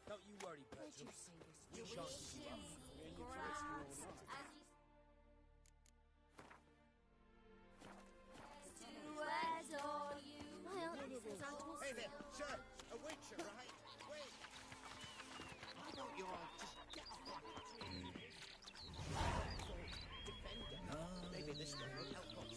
Don't you worry, Bertram. We'll chance you up. Hey there, sir, a witcher, right? Wait. Why don't you all just get off my defender? Maybe this one will help us.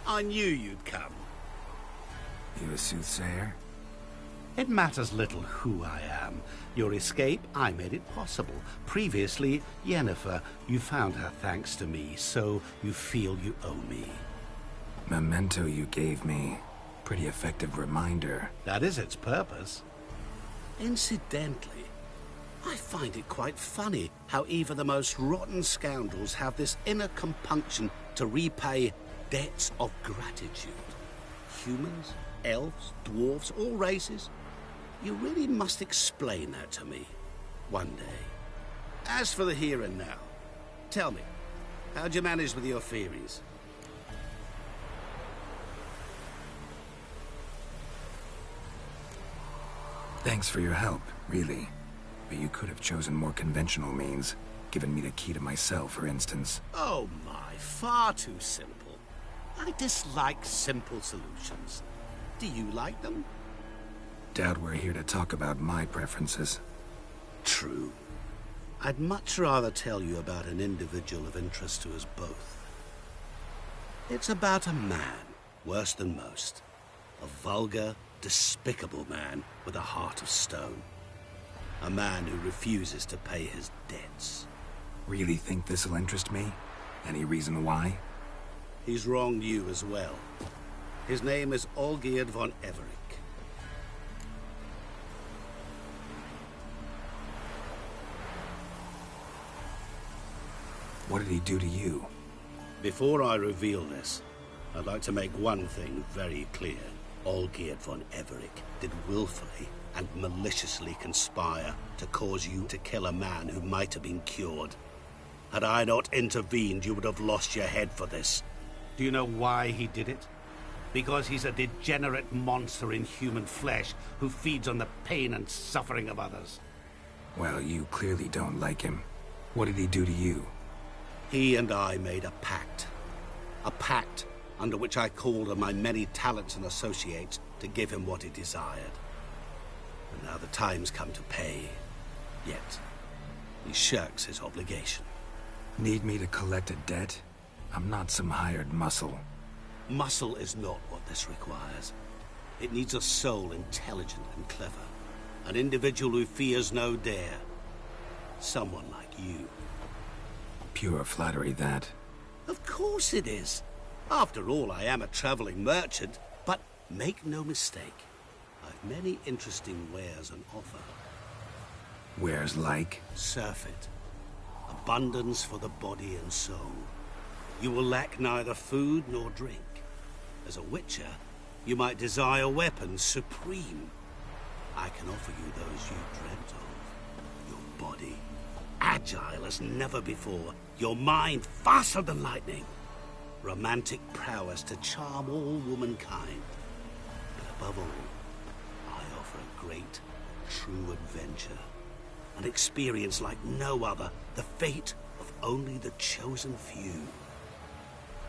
I knew you'd come. You a soothsayer? It matters little who I am. Your escape, I made it possible. Previously, Yennefer, you found her thanks to me, so you feel you owe me. Memento you gave me. Pretty effective reminder. That is its purpose. Incidentally, I find it quite funny how even the most rotten scoundrels have this inner compunction to repay debts of gratitude. Humans, elves, dwarves, all races. You really must explain that to me one day. As for the here and now, tell me, how'd you manage with your theories? Thanks for your help, really. But you could have chosen more conventional means. Given me the key to my cell, for instance. Oh my, far too simple. I dislike simple solutions. Do you like them? Doubt we're here to talk about my preferences. True. I'd much rather tell you about an individual of interest to us both. It's about a man, worse than most. A vulgar, despicable man with a heart of stone. A man who refuses to pay his debts. Really think this'll interest me? Any reason why? He's wronged you as well. His name is Olgierd von Everec. What did he do to you? Before I reveal this, I'd like to make one thing very clear. Olgierd von Everec did willfully and maliciously conspire to cause you to kill a man who might have been cured. Had I not intervened, you would have lost your head for this. Do you know why he did it? Because he's a degenerate monster in human flesh who feeds on the pain and suffering of others. Well, you clearly don't like him. What did he do to you? He and I made a pact. A pact under which I called on my many talents and associates to give him what he desired. And now the time's come to pay. Yet, he shirks his obligation. Need me to collect a debt? I'm not some hired muscle. Muscle is not what this requires. It needs a soul intelligent and clever. An individual who fears no dare. Someone like you. Pure flattery, that. Of course it is. After all, I am a traveling merchant. But make no mistake, I've many interesting wares on offer. Wares like? Surfeit. Abundance for the body and soul. You will lack neither food nor drink. As a witcher, you might desire weapons supreme. I can offer you those you dreamt of. Your body, agile as never before. Your mind, faster than lightning. Romantic prowess to charm all womankind. But above all, I offer a great, true adventure. An experience like no other. The fate of only the chosen few.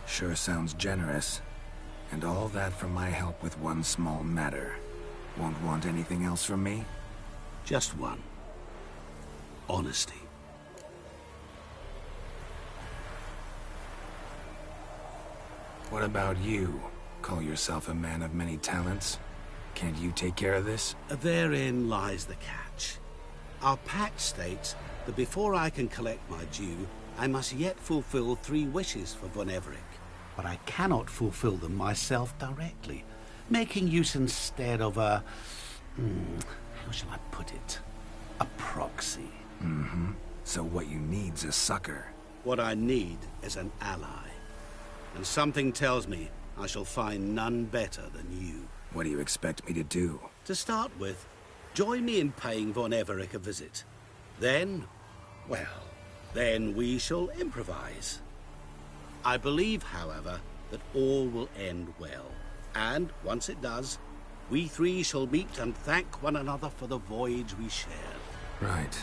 Sure sounds generous. And all that for my help with one small matter. Won't want anything else from me? Just one. Honesty. What about you? Call yourself a man of many talents? Can't you take care of this? Therein lies the catch. Our pact states that before I can collect my due, I must yet fulfill 3 wishes for Von Everec. But I cannot fulfill them myself directly, making use instead of a... how shall I put it? A proxy. Mm-hmm. So what you need's a sucker. What I need is an ally. And something tells me I shall find none better than you. What do you expect me to do? To start with, join me in paying Von Everec a visit. Then, well, then we shall improvise. I believe, however, that all will end well. And, once it does, we 3 shall meet and thank one another for the voyage we shared. Right.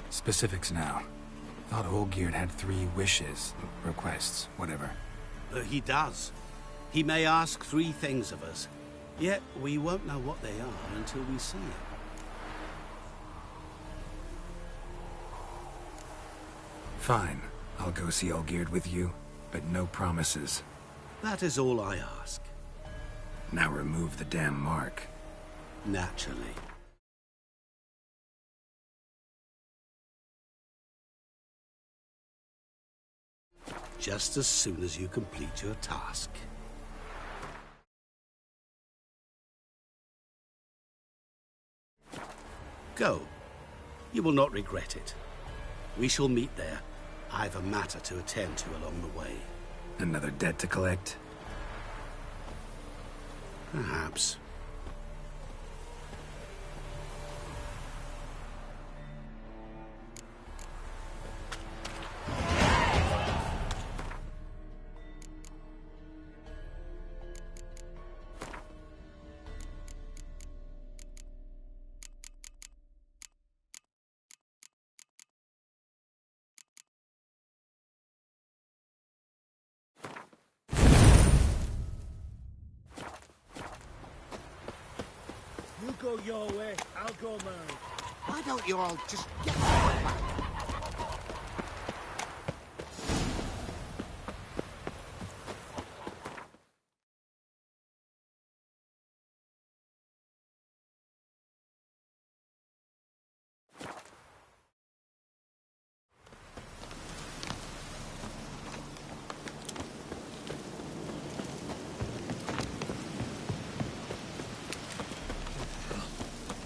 Specifics now. Thought Olgierd had 3 wishes, requests, whatever. He does. He may ask 3 things of us, yet we won't know what they are until we see him. Fine. I'll go see Olgierd with you, but no promises. That is all I ask. Now remove the damn mark. Naturally. Just as soon as you complete your task. Go. You will not regret it. We shall meet there. I've a matter to attend to along the way. Another debt to collect? Perhaps. You go your way, I'll go mine. Why don't you all just get back?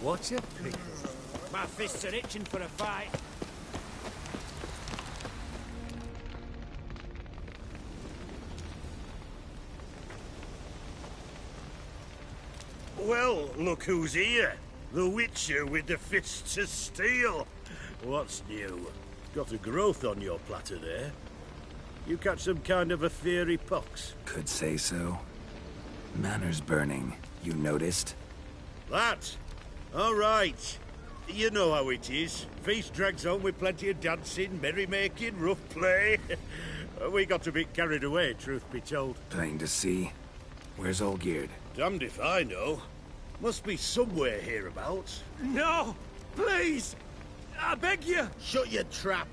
What a pickle. My fists are itching for a fight. Well, look who's here. The Witcher with the fists of steel. What's new? Got a growth on your platter there. You catch some kind of a fiery pox? Could say so. Manners burning. You noticed? That? All right. You know how it is. Feast drags on with plenty of dancing, merrymaking, rough play. We got a bit carried away, truth be told. Plain to see. Where's Olgierd? Damned if I know. Must be somewhere hereabouts. No! Please! I beg you! Shut your trap.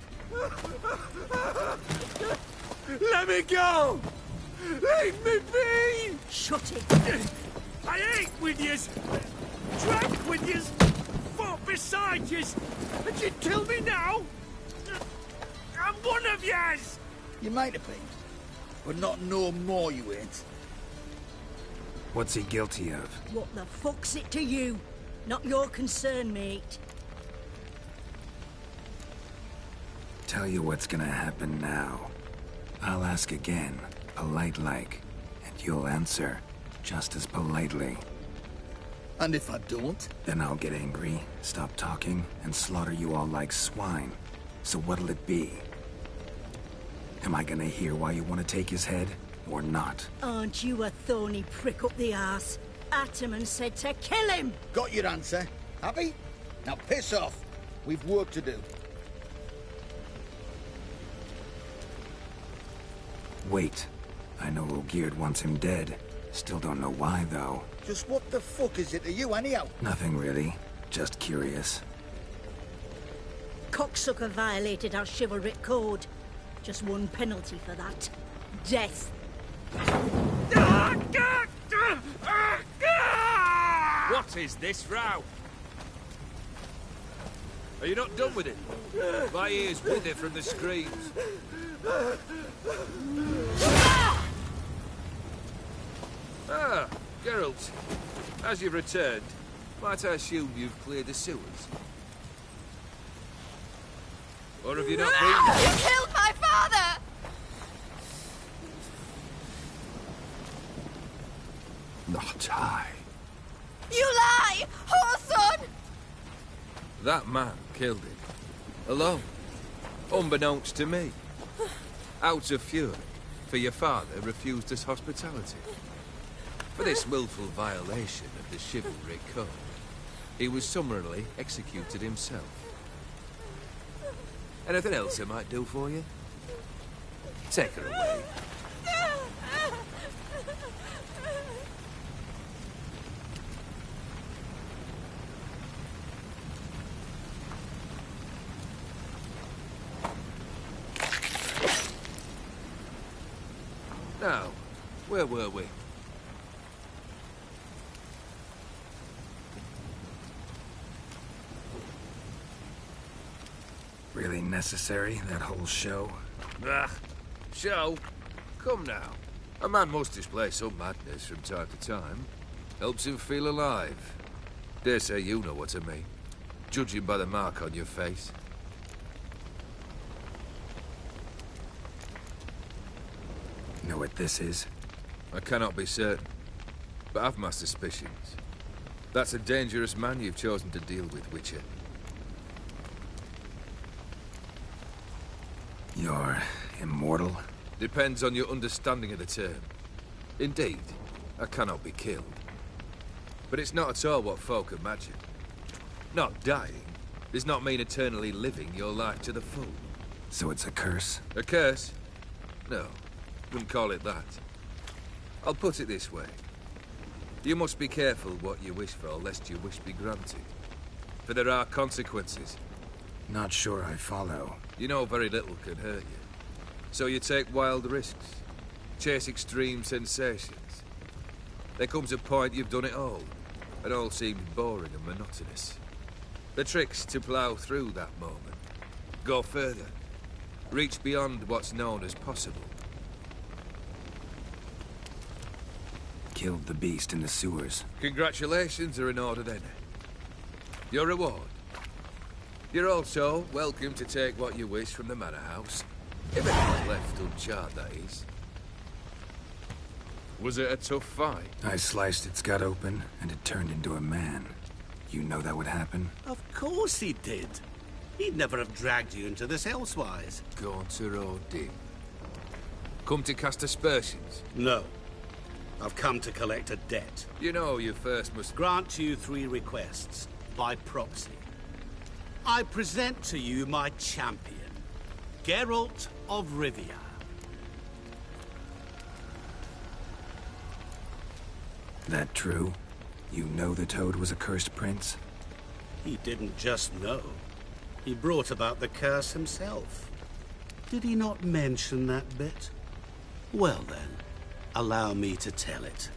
Let me go! Leave me be! Shut it! I ate with yous! Drank with yous! Fought beside yous! And you kill me now? I'm one of yous! You might have been, but not no more you ain't. What's he guilty of? What the fuck's it to you? Not your concern, mate. Tell you what's gonna happen now. I'll ask again, polite-like, and you'll answer just as politely. And if I don't? Then I'll get angry, stop talking, and slaughter you all like swine. So what'll it be? Am I gonna hear why you want to take his head, or not? Aren't you a thorny prick up the arse? Ataman said to kill him! Got your answer. Happy? Now piss off. We've work to do. Wait. I know Olgierd wants him dead. Still don't know why, though. Just what the fuck is it to you, anyhow? Nothing really. Just curious. cocksucker violated our chivalric code. Just one penalty for that. Death. What is this row? Are you not done with it? My ears wither from the screams. Ah, Geralt. As you've returned, might I assume you've cleared the sewers? Or have you not been? You killed my father! Not I. You lie! Whoreson! That man killed him. Alone. Unbeknownst to me. Out of fury, for your father refused us hospitality. For this willful violation of the chivalric code, he was summarily executed himself. Anything else I might do for you? Take her away. Now, where were we? Really necessary, that whole show? Ah, show? Come now. A man must display some madness from time to time. Helps him feel alive. Dare say you know what I mean. Judging by the mark on your face. Know what this is? I cannot be certain, but I've my suspicions. That's a dangerous man you've chosen to deal with, Witcher. You're immortal? Depends on your understanding of the term. Indeed, I cannot be killed. But it's not at all what folk imagine. Not dying does not mean eternally living your life to the full. So it's a curse? A curse? No, wouldn't call it that. I'll put it this way. You must be careful what you wish for, lest your wish be granted. For there are consequences. Not sure I follow. You know very little can hurt you. So you take wild risks. Chase extreme sensations. There comes a point you've done it all. It all seems boring and monotonous. The trick's to plough through that moment. Go further. Reach beyond what's known as possible. Killed the beast in the sewers. Congratulations are in order then. Your reward. You're also welcome to take what you wish from the manor house. If anyone's left uncharred, that is. Was it a tough fight? I sliced its gut open, and it turned into a man. You know that would happen? Of course he did. He'd never have dragged you into this elsewise. Gaunter or Dim? Come to cast aspersions? No. I've come to collect a debt. You know you first must... Grant you 3 requests, by proxy. I present to you my champion, Geralt of Rivia. That true? You know the Toad was a cursed prince? He didn't just know. He brought about the curse himself. Did he not mention that bit? Well then, allow me to tell it.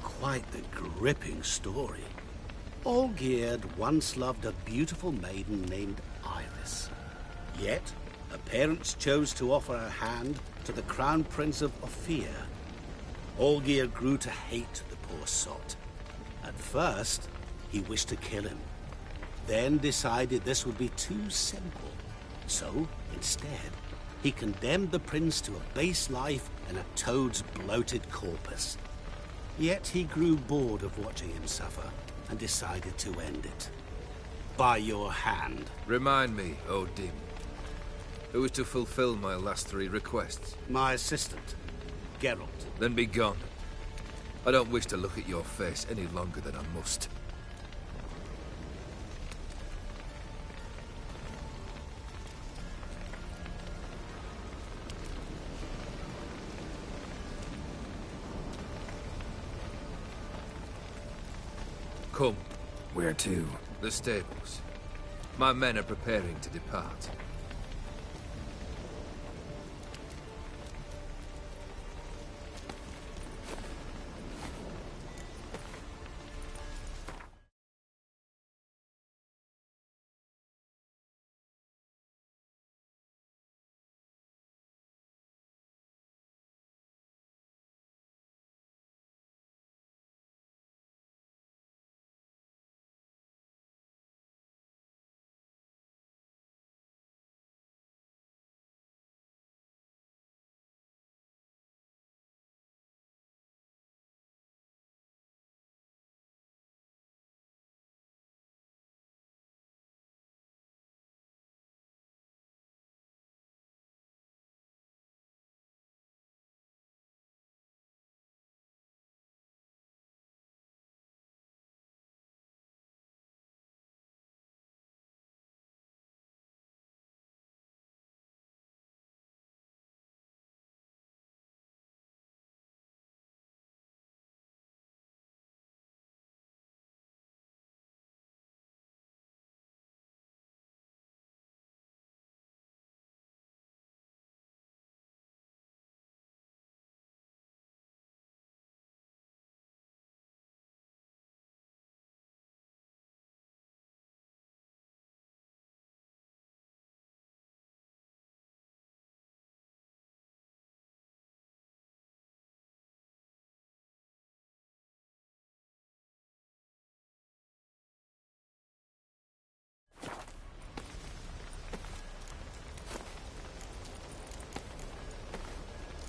Quite the gripping story. Olgierd once loved a beautiful maiden named Iris. Yet, her parents chose to offer her hand to the Crown Prince of Ophir. Olgierd grew to hate the poor sot. At first, he wished to kill him. Then decided this would be too simple. So, instead, he condemned the prince to a base life in a toad's bloated corpus. Yet he grew bored of watching him suffer and decided to end it. By your hand. Remind me, O Dim. Who is to fulfill my last 3 requests? My assistant, Geralt. Then be gone. I don't wish to look at your face any longer than I must. Come. Where to? The stables. My men are preparing to depart.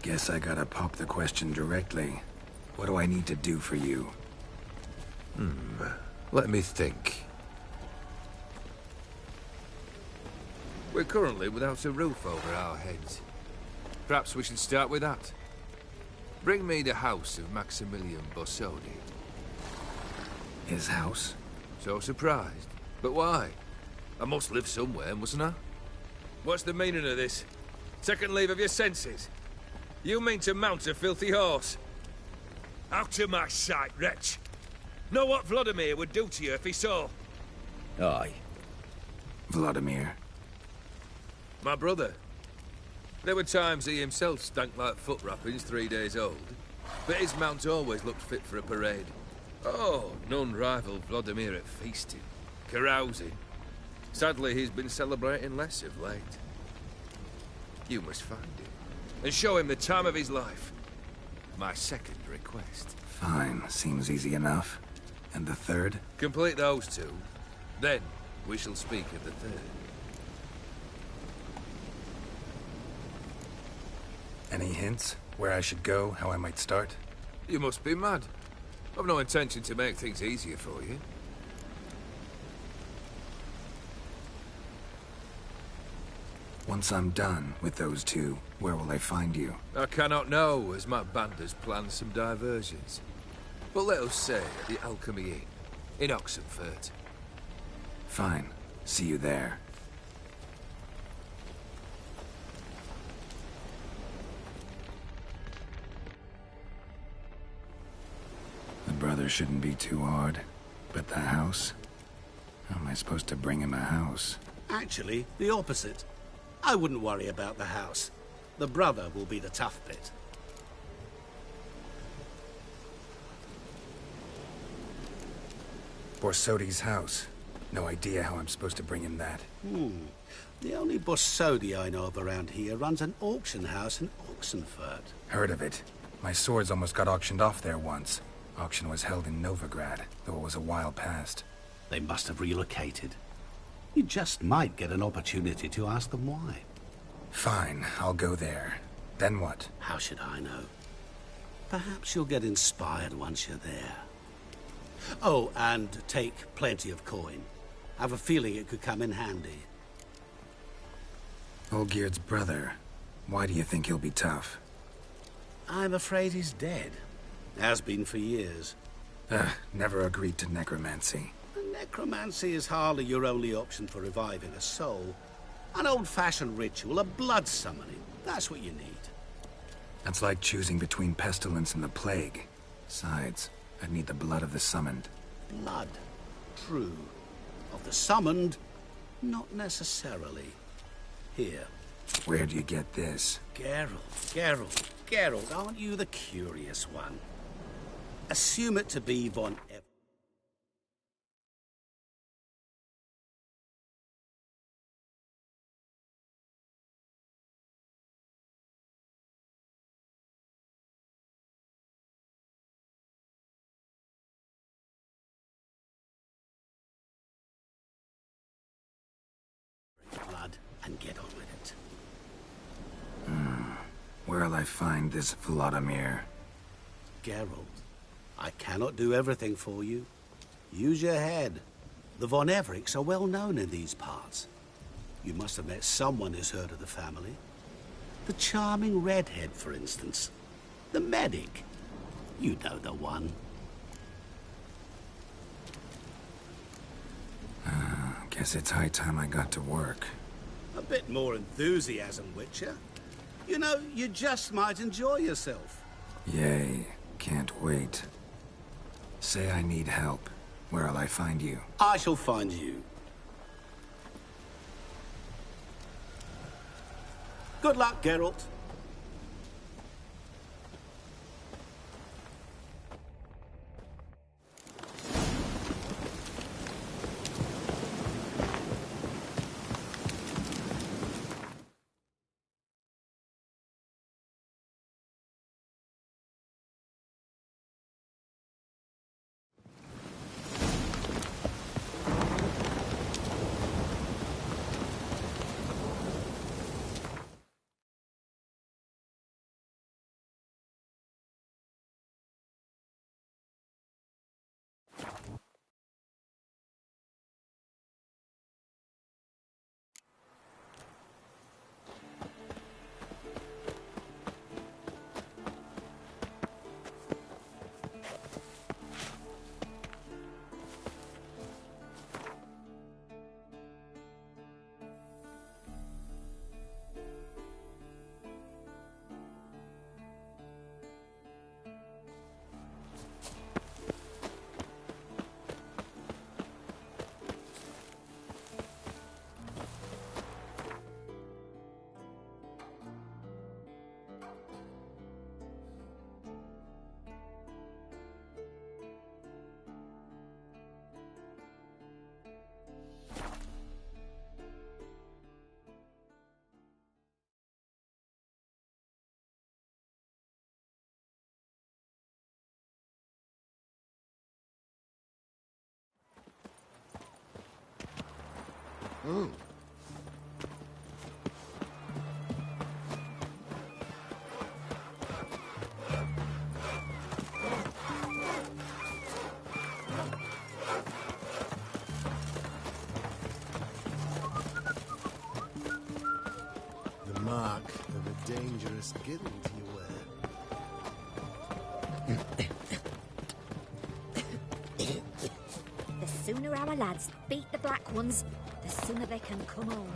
Guess I gotta pop the question directly. What do I need to do for you? Let me think. We're currently without a roof over our heads. Perhaps we should start with that. Bring me the house of Maximilian Borsodi. His house? So surprised. But why? I must live somewhere, mustn't I? What's the meaning of this? Second leave of your senses? You mean to mount a filthy horse? Out of my sight, wretch! Know what Vladimir would do to you if he saw? Aye. Vladimir. My brother. There were times he himself stank like foot wrappings 3 days old, but his mount always looked fit for a parade. Oh, none rival Vladimir at feasting, carousing. Sadly, he's been celebrating less of late. You must find him, and show him the time of his life. My second request. Fine, seems easy enough. And the third? Complete those two, then we shall speak of the third. Any hints? Where I should go, how I might start? You must be mad. I've no intention to make things easier for you. Once I'm done with those two, where will I find you? I cannot know, as my band has planned some diversions. But let us say at the Alchemy Inn, in Oxenfurt. Fine. See you there. The brother shouldn't be too hard. But the house? How am I supposed to bring him a house? Actually, the opposite. I wouldn't worry about the house. The brother will be the tough bit. Borsodi's house. No idea how I'm supposed to bring him that. The only Borsodi I know of around here runs an auction house in Oxenfurt. Heard of it. My swords almost got auctioned off there once. Auction was held in Novigrad, though it was a while past. They must have relocated. You just might get an opportunity to ask them why. Fine, I'll go there. Then what? How should I know? Perhaps you'll get inspired once you're there. Oh, and take plenty of coin. I have a feeling it could come in handy. Olgierd's brother. Why do you think he'll be tough? I'm afraid he's dead. Has been for years. Never agreed to necromancy. Necromancy is hardly your only option for reviving a soul. An old-fashioned ritual, a blood summoning. That's what you need. That's like choosing between pestilence and the plague. Besides, I'd need the blood of the summoned. Blood. True. Of the summoned, Not necessarily. Here. Where do you get this? Geralt, aren't you the curious one? Assume it to be von blood and get on with it. Where'll I find this Vladimir? Geralt, I cannot do everything for you. Use your head. The Von Evericks are well known in these parts. You must have met someone who's heard of the family. The charming redhead, for instance. The medic. You know the one. Guess it's high time I got to work. A bit more enthusiasm, Witcher. You know, you just might enjoy yourself. Yay. Can't wait. Say I need help. Where'll I find you? I shall find you. Good luck, Geralt. The mark of a dangerous guild you wear. The sooner our lads beat the Black Ones, the sooner they can come home.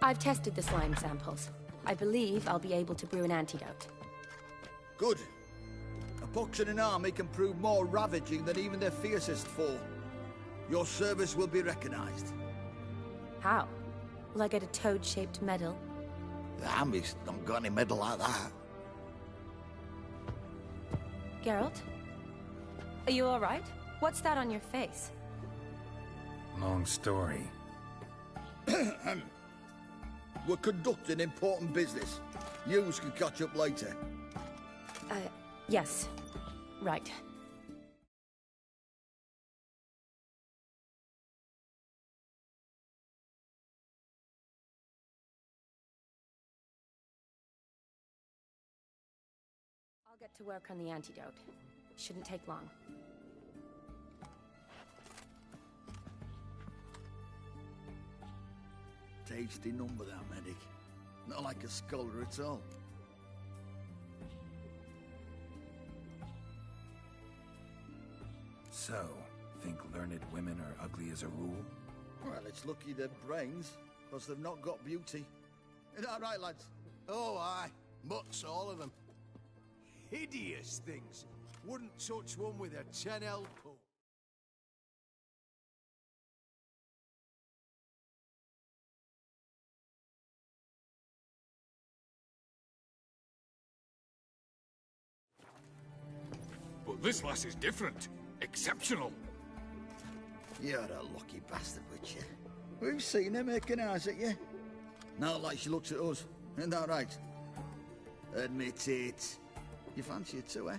I've tested the slime samples. I believe I'll be able to brew an antidote. Good. A pox in an army can prove more ravaging than even their fiercest foe. Your service will be recognized. How? Will I get a toad-shaped medal? The army's not got any medal like that. Geralt? Are you alright? What's that on your face? Long story. We're conducting important business. Yous can catch up later. Yes. Right. I'll get to work on the antidote. Shouldn't take long. Tasty number, that medic. Not like a scholar at all. So, think learned women are ugly as a rule? Well, it's lucky they're brains, because they've not got beauty. Is that right, lads? Oh, aye. Mutts, all of them. Hideous things. Wouldn't touch one with a 10L pull. But this lass is different. Exceptional. You're a lucky bastard, Witcher. We've seen her making eyes at you. Not like she looks at us. Isn't that right? Admit it. You fancy her too, eh?